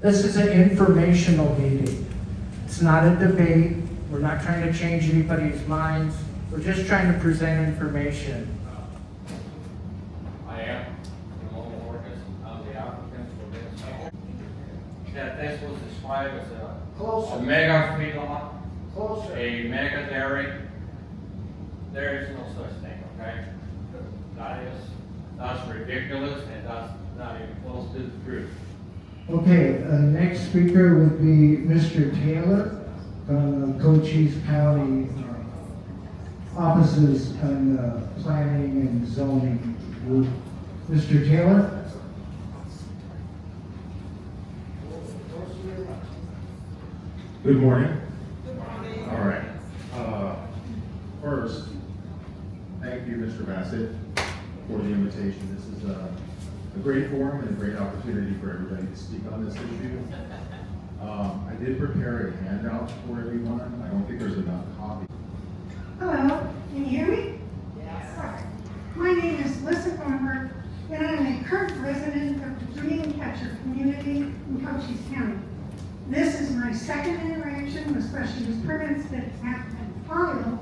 This is an informational meeting. It's not a debate. We're not trying to change anybody's minds. We're just trying to present information. I am I'm the applicant for this. That this was described as a mega feedlot, a mega dairy. There is no such thing, okay? That's ridiculous, and that's not even close to the truth. Okay, next speaker would be Mr. Taylor from the Cochise County offices on planning and zoning group. Mr. Taylor? Good morning. All right. First, thank you, Mr. Bassett, for the invitation. This is a great forum and a great opportunity for everybody to speak on this issue. I did prepare a handout for everyone. I don't think there's enough copies. Hello, can you hear me? Yes. Sorry. My name is Lissa Farmer, and I'm a current resident of the Dreamcatcher community in Cochise County. This is my second interaction with special use permits that have been filed.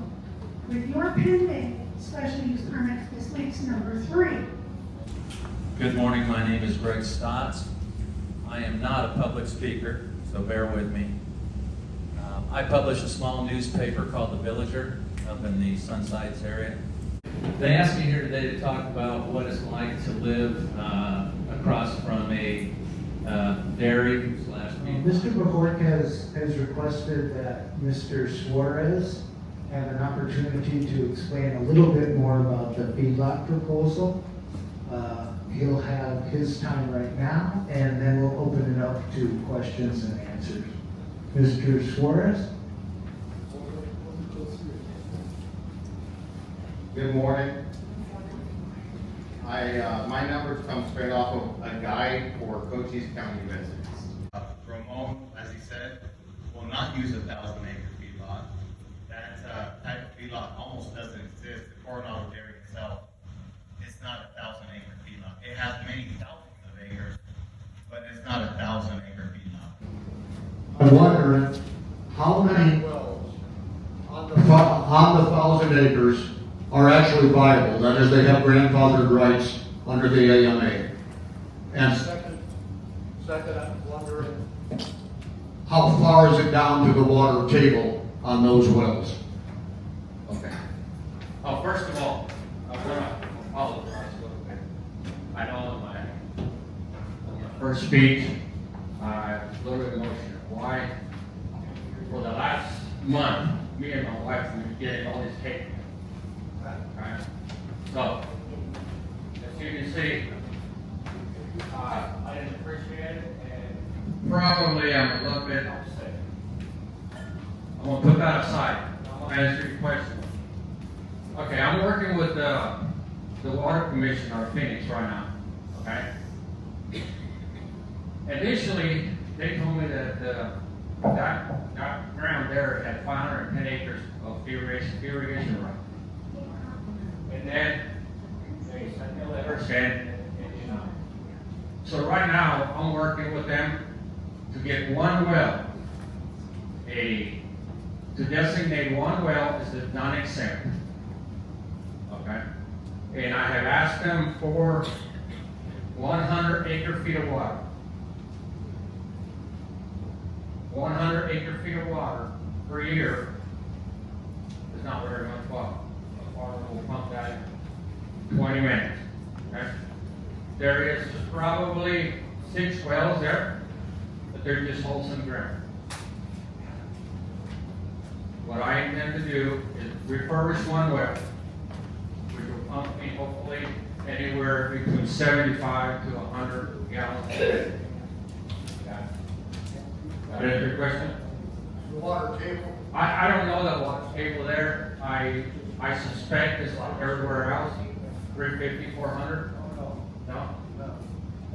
With your pending special use permit, this makes number 3. Good morning, my name is Greg Stotts. I am not a public speaker, so bear with me. I publish a small newspaper called The Villager up in the Sunsides area. They asked me here today to talk about what it's like to live across from a dairy slash meat. Mr. Bajork has requested that Mr. Suarez have an opportunity to explain a little bit more about the feedlot proposal. He'll have his time right now, and then we'll open it up to questions and answers. Mr. Suarez? Good morning. My numbers come straight off of a guide for Cochise County residents. Ramon, as he said, will not use a 1,000-acre feedlot. That type of feedlot almost doesn't exist. The Coronado Dairy itself, it's not a 1,000-acre feedlot. It has many thousands of acres, but it's not a 1,000-acre feedlot. I'm wondering how many on the 1,000 acres are actually viable. That is, they have grandfathered rights under the AMA. And Second, I'm wondering, how far is it down to the water table on those wells? Okay. Oh, first of all, I want to apologize a little bit. I know in my first speech, I was a little bit emotional. Why? For the last month, me and my wife have been getting all this hate. Okay? So, as you can see, I didn't appreciate it, and probably I'm a little bit upset. I'm going to put that aside. I'm going to answer your question. Okay, I'm working with the Water Commissioner of Phoenix right now, okay? Initially, they told me that that ground there had 510 acres of irrigation right. And then they sent me a letter saying, so right now, I'm working with them to get one well, to designate one well as a non-exempt. Okay? And I have asked them for 100 acre feet of water. 100 acre feet of water per year is not very much water. A farmer will pump that in 20 minutes. Okay? There is probably 6 wells there, but they're just wholesome ground. What I intend to do is refurbish one well, which will pump me hopefully anywhere between 75 to 100 gallons a day. That answer your question? the water table, I don't know the water table there. I suspect it's like everywhere else, 350, 400. No? no.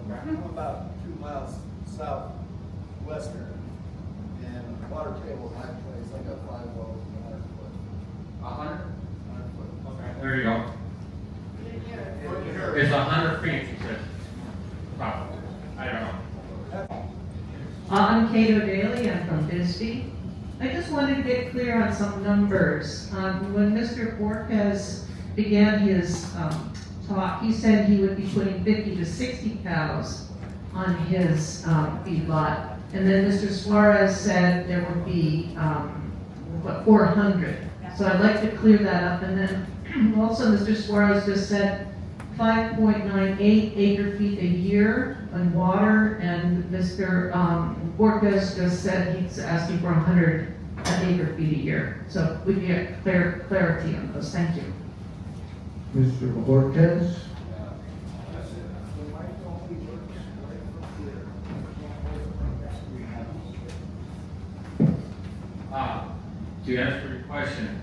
Okay. I'm about 2 miles southwestern, and the water table in my place, I got 5 wells in 100 foot. 100? 100 foot. Okay, there you go. What you heard? It's 100 feet, he says. Probably. I don't know. I'm Cato Daly, I'm from Bisbee. I just wanted to get clear on some numbers. When Mr. Borges began his talk, he said he would be putting 50 to 60 cows on his feedlot. And then Mr. Suarez said there would be, 400. So I'd like to clear that up. And then also Mr. Suarez just said 5.98 acre feet a year on water, and Mr. Borges just said he's asking for 100 acre feet a year. So we get clarity on those. Thank you. Mr. Cortez? To answer your question,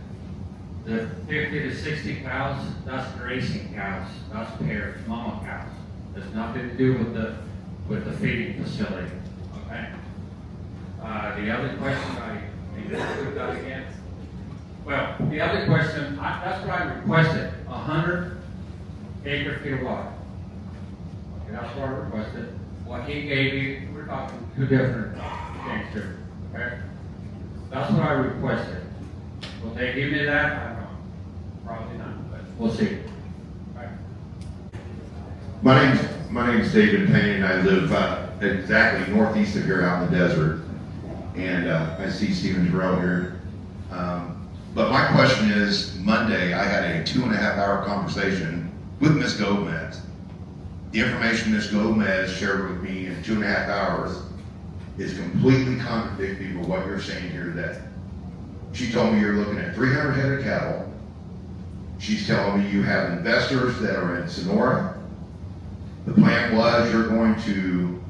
the 50 to 60 cows, that's racing cows, that's pairs, mama cows. There's nothing to do with the feeding facility, okay? The other question, I put that again. Well, the other question, that's what I requested, 100 acre feet of water. Okay, that's what I requested. What he gave you, we're talking two different things here, okay? That's what I requested. Will they give me that? I don't know. Probably not, but we'll see. Right. My name's David Payne, and I live exactly northeast of here out in the desert. And I see Stephen Terrell here. But my question is, Monday I had a 2.5-hour conversation with Ms. Gomez. The information Ms. Gomez shared with me in 2.5 hours is completely contradictory of what you're saying here today. She told me you're looking at 300 head of cattle. She's telling me you have investors that are in Sonora. The plan was you're going to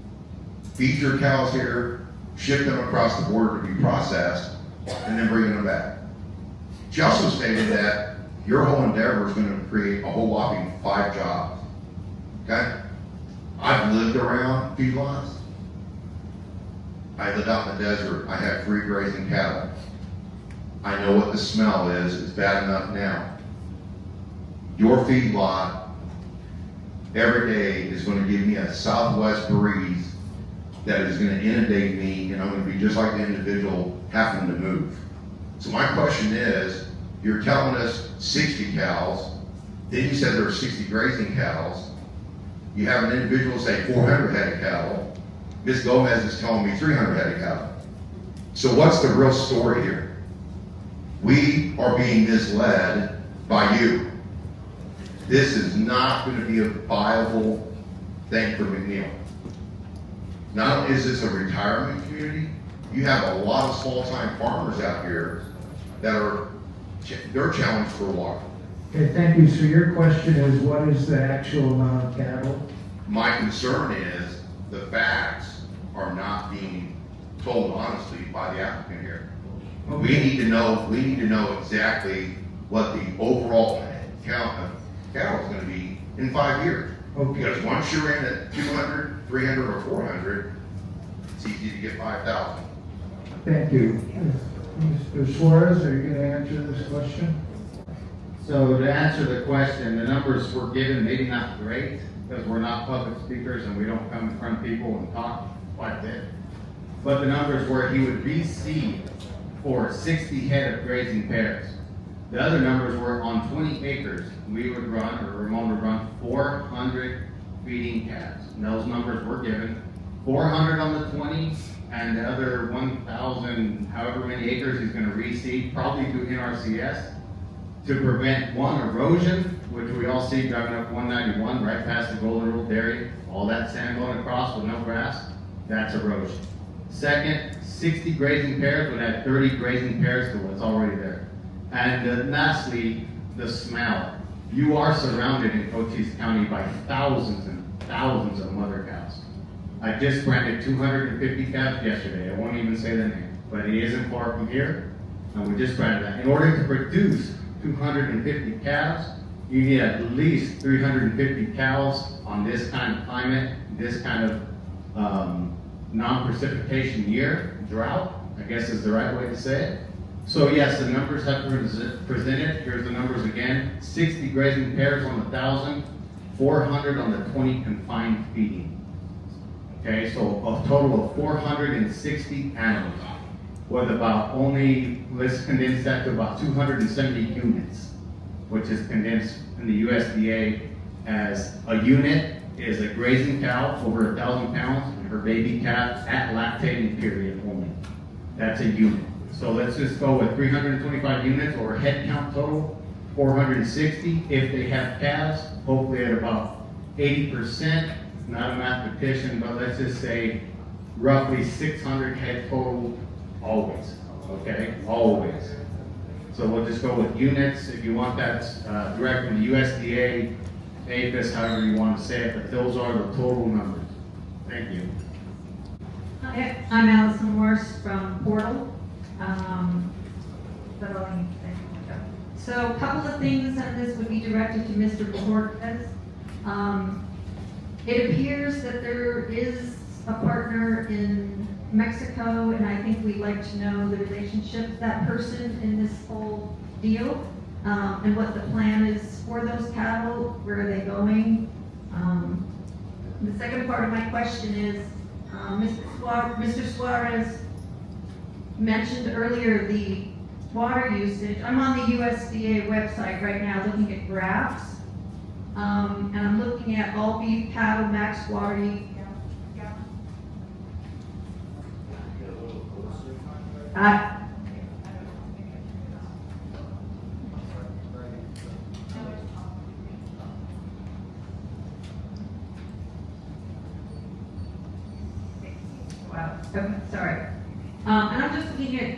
feed your cows here, ship them across the border to be processed, and then bring them back. She also stated that your whole endeavor is going to create a whole whopping 5 jobs. Okay? I've lived around feedlots. I live out in the desert. I have free grazing cattle. I know what the smell is. It's bad enough now. Your feedlot every day is going to give me a southwest breeze that is going to inundate me, and I'm going to be just like the individual having to move. So my question is, you're telling us 60 cows, then you said there are 60 grazing cows. You have an individual say 400 head of cattle. Ms. Gomez is telling me 300 head of cattle. So what's the real story here? We are being misled by you. This is not going to be a viable thing for McNeal. Not only is this a retirement community, you have a lot of small-time farmers out here that they're challenged for water. Okay, thank you. So your question is, what is the actual amount of cattle? My concern is the facts are not being told honestly by the applicant here. Okay. We need to know exactly what the overall count of cattle is going to be in 5 years. Okay. Because once you're in at 200, 300, or 400, it's easy to get 5,000. Thank you. Mr. Suarez, are you going to answer this question? So to answer the question, the numbers we're given, maybe not great, because we're not public speakers and we don't come in front of people and talk quite a bit. But the numbers where he would reseed for 60 head of grazing pairs. The other numbers were on 20 acres. We would run, or Ramon would run 400 feeding calves. And those numbers were given. 400 on the 20, and the other 1,000, however many acres he's going to reseed, probably through NRCS, to prevent, one, erosion, which we all see driving up 191 right past the Golden Rule Dairy, all that sand going across with no grass, that's erosion. Second, 60 grazing pairs would add 30 grazing pairs to what's already there. And lastly, the smell. You are surrounded in Cochise County by thousands and thousands of mother cows. I just branded 250 calves yesterday. I won't even say the name, but it isn't far from here, and we just branded that. In order to produce 250 calves, you need at least 350 cows on this kind of climate, this kind of non-precipitation year, drought, I guess is the right way to say it. So yes, the numbers have been presented. Here's the numbers again. 60 grazing pairs on 1,000, 400 on the 20 confined feeding. Okay, so a total of 460 animals, with about only, let's condense that to about 270 units, which is condensed in the USDA as a unit is a grazing cow over 1,000 pounds and her baby calf at lactating period only. That's a unit. So let's just go with 325 units or head count total, 460. If they have calves, hopefully at about 80%, not a mathematician, but let's just say roughly 600 head total always, okay? Always. So we'll just go with units. If you want that direct from the USDA, APHIS, however you want to say it, but those are the total numbers. Thank you. Hi, I'm Allison Morse from Portal. So a couple of things, and this would be directed to Mr. Cortez. It appears that there is a partner in Mexico, and I think we'd like to know the relationship of that person in this whole deal, and what the plan is for those cattle, where are they going? The second part of my question is, Mr. Suarez mentioned earlier the water usage. I'm on the USDA website right now looking at graphs, and I'm looking at all beef cattle max water use. Wow, okay, sorry. And I'm just looking at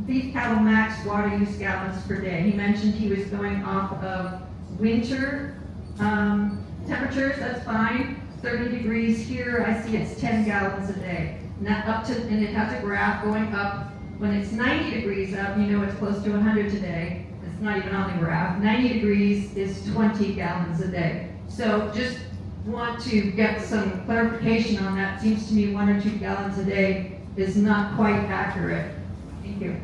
beef cattle max water use gallons per day. He mentioned he was going off of winter temperatures, that's fine. 30 degrees here, I see it's 10 gallons a day. Not up to, and it has a graph going up. When it's 90 degrees up, you know it's close to 100 today. It's not even on the graph. 90 degrees is 20 gallons a day. So just want to get some clarification on that. Seems to me 1 or 2 gallons a day is not quite accurate. Thank you.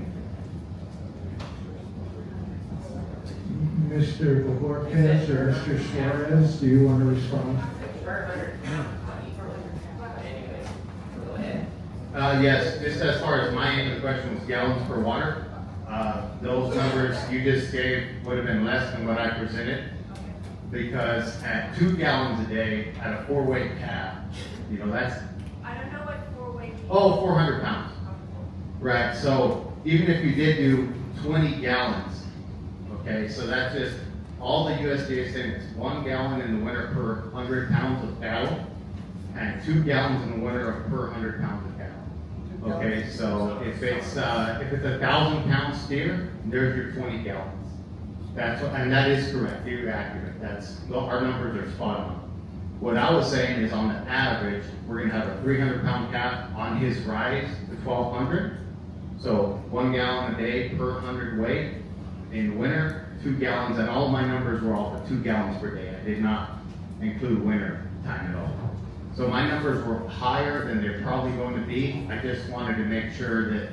Mr. Borges or Mr. Suarez, do you want to respond? Yes, just as far as my end of the question was gallons per water, those numbers you just gave would have been less than what I presented, because at 2 gallons a day at a 4-weight calf, you know, that's... I don't know what 4-weight means. Oh, 400 pounds. Right, so even if you did do 20 gallons, okay, so that's just, all the USDA is saying it's 1 gallon in the winter per 100 pounds of cattle, and 2 gallons in the winter per 100 pounds of cattle. Okay, so if it's a 1,000-pound steer, there's your 20 gallons. That's what, and that is correct. You're accurate. That's, our numbers are spot on. What I was saying is, on the average, we're going to have a 300-pound calf on his rise to 1,200. So 1 gallon a day per 100 weight. In winter, 2 gallons, and all my numbers were all for 2 gallons per day. I did not include winter time at all. So my numbers were higher than they're probably going to be. I just wanted to make sure that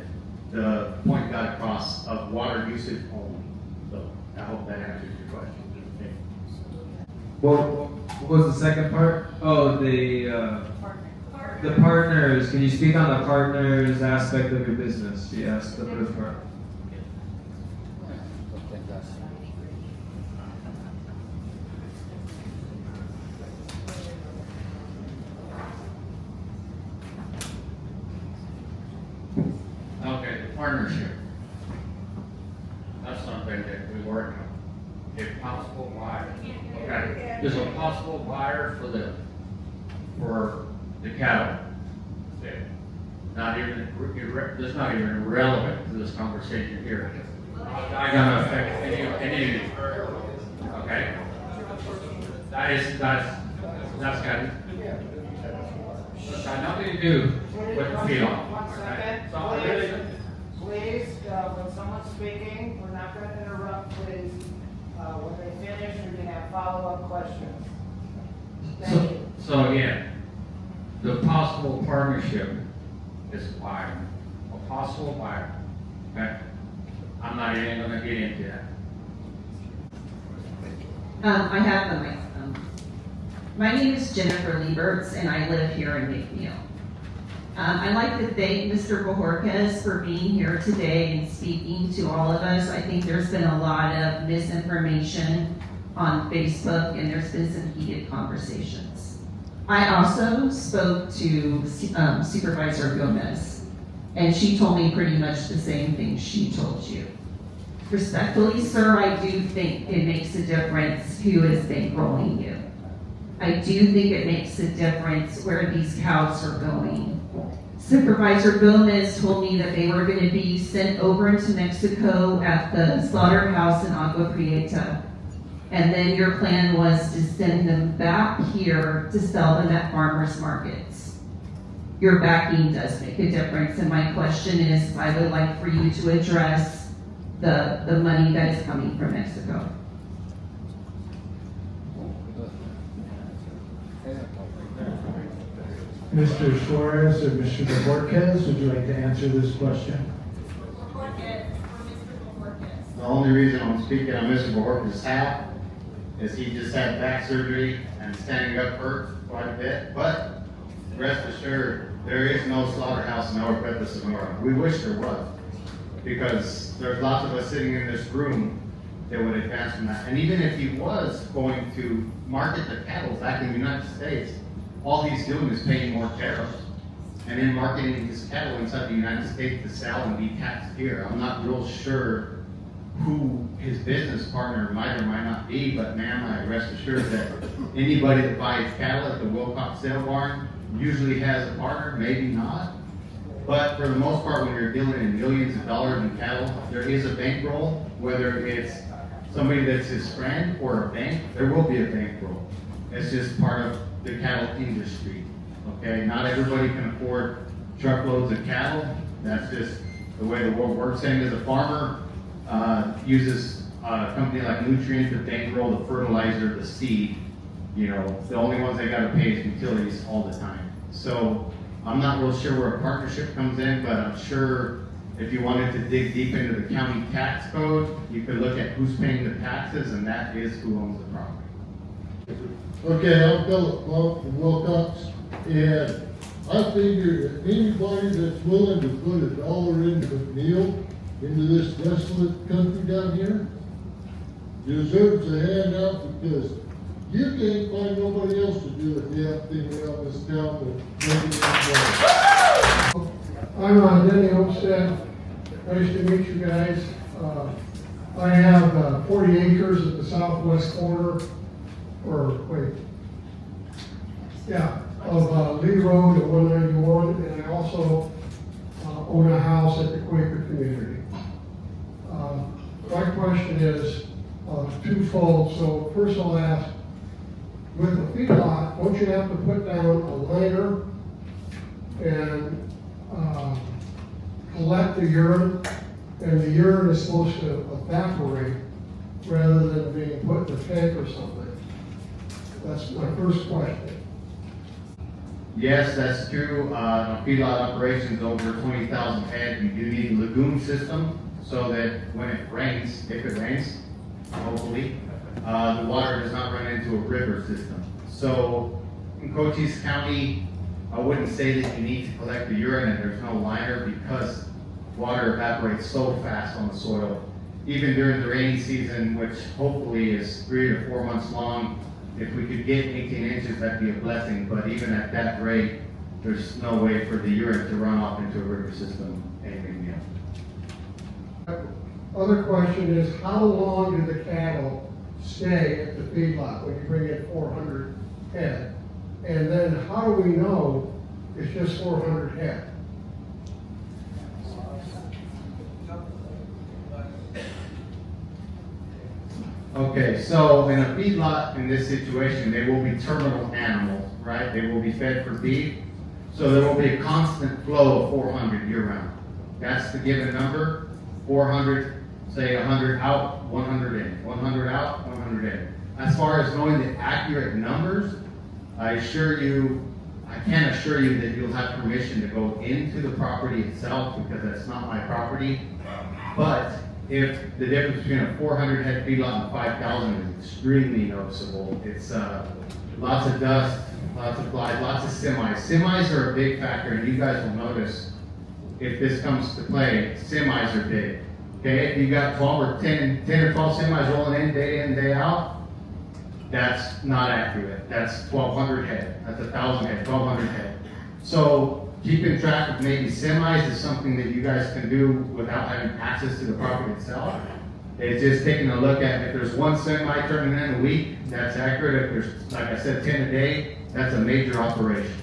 the point got across of water usage only. So I hope that answers your question. Okay. What was the second part? Oh, the partners. Can you speak on the partners aspect of your business? Yes, the first part. Okay, the partnership. That's something that we work on. If possible, buyer. Okay, there's a possible buyer for the cattle. Not even, that's not even relevant to this conversation here. Not gonna affect any, okay? That's got nothing to do with the field. Okay? So I really, Please, when someone's speaking, we're not going to interrupt, please. When they finish, we can have follow-up questions. Thank you. So again, the possible partnership is a buyer, a possible buyer. Okay? I'm not even gonna get into that. I have the mic. My name is Jennifer Lieberts, and I live here in McNeal. I'd like to thank Mr. Bojorquez for being here today and speaking to all of us. I think there's been a lot of misinformation on Facebook, and there's been some heated conversations. I also spoke to Supervisor Gomez, and she told me pretty much the same thing she told you. Respectfully, sir, I do think it makes a difference who is bankrolling you. I do think it makes a difference where these cows are going. Supervisor Gomez told me that they were going to be sent over into Mexico at the slaughterhouse in Agua Prieta. And then your plan was to send them back here to sell them at farmers markets. Your backing does make a difference, and my question is, I would like for you to address the money that is coming from Mexico. Mr. Suarez or Mr. Bojorquez, would you like to answer this question? The only reason I'm speaking on Mr. Bojorquez's behalf is he just had back surgery and standing up hurts quite a bit, but rest assured, there is no slaughterhouse in Agua Prieta, Sonora. We wish there was, because there's lots of us sitting in this room that would advance from that. And even if he was going to market the cattle back in the United States, all he's doing is paying more tariffs and then marketing his cattle inside the United States to sell and be taxed here. I'm not real sure who his business partner might or might not be, but ma'am, I rest assured that anybody that buys cattle at the Wilcox sale barn usually has a partner, maybe not. But for the most part, when you're dealing in millions of dollars in cattle, there is a bankroll, whether it's somebody that's his friend or a bank, there will be a bankroll. It's just part of the cattle industry, okay? Not everybody can afford truckloads of cattle. That's just the way the world works. Same as a farmer uses a company like Nutrient to bankroll the fertilizer, the seed. You know, the only ones they gotta pay is utilities all the time. So I'm not real sure where a partnership comes in, but I'm sure if you wanted to dig deep into the county tax code, you could look at who's paying the taxes, and that is who owns the property. Okay, I'm Philip Plump from Wilcox, and I figure that anybody that's willing to put $1 into McNeal, into this desolate country down here, deserves a handout, because you can't find nobody else to do a damn thing around this town to make it work. I'm Denny Olmstead. Nice to meet you guys. I have 40 acres at the southwest corner, of Lee Road at 191, and I also own a house at the Quaker community. My question is twofold. So first I'll ask, with a feedlot, don't you have to put down a liner and collect the urine, and the urine is supposed to evaporate rather than being put in a tank or something? That's my first question. Yes, that's true. Feedlot operations over 20,000 head. You do need a lagoon system so that when it rains, if it rains, hopefully, the water does not run into a river system. So in Cochise County, I wouldn't say that you need to collect the urine and there's no liner, because water evaporates so fast on the soil. Even during the rainy season, which hopefully is 3 to 4 months long, if we could get 18 inches, that'd be a blessing. But even at that rate, there's no way for the urine to run off into a river system anymore. Other question is, how long do the cattle stay at the feedlot when you bring in 400 head? And then how do we know it's just 400 head? Okay, so in a feedlot in this situation, they will be terminal animals, right? They will be fed for beef. So there will be a constant flow of 400 year round. That's the given number. 400, say 100 out, 100 in. 100 out, 100 in. As far as knowing the accurate numbers, I can't assure you that you'll have permission to go into the property itself, because that's not my property. But if the difference between a 400 head feedlot and 5,000 is extremely noticeable, it's lots of dust, lots of flies, lots of semis. Semis are a big factor, and you guys will notice if this comes to play, semis are big. Okay, if you got 10 or 12 semis rolling in, day out, that's not accurate. That's 1,200 head. That's 1,000 head, 1,200 head. So keeping track of maybe semis is something that you guys can do without having access to the property itself. It's just taking a look at if there's one semi turning in a week, that's accurate. If there's, like I said, 10 a day, that's a major operation.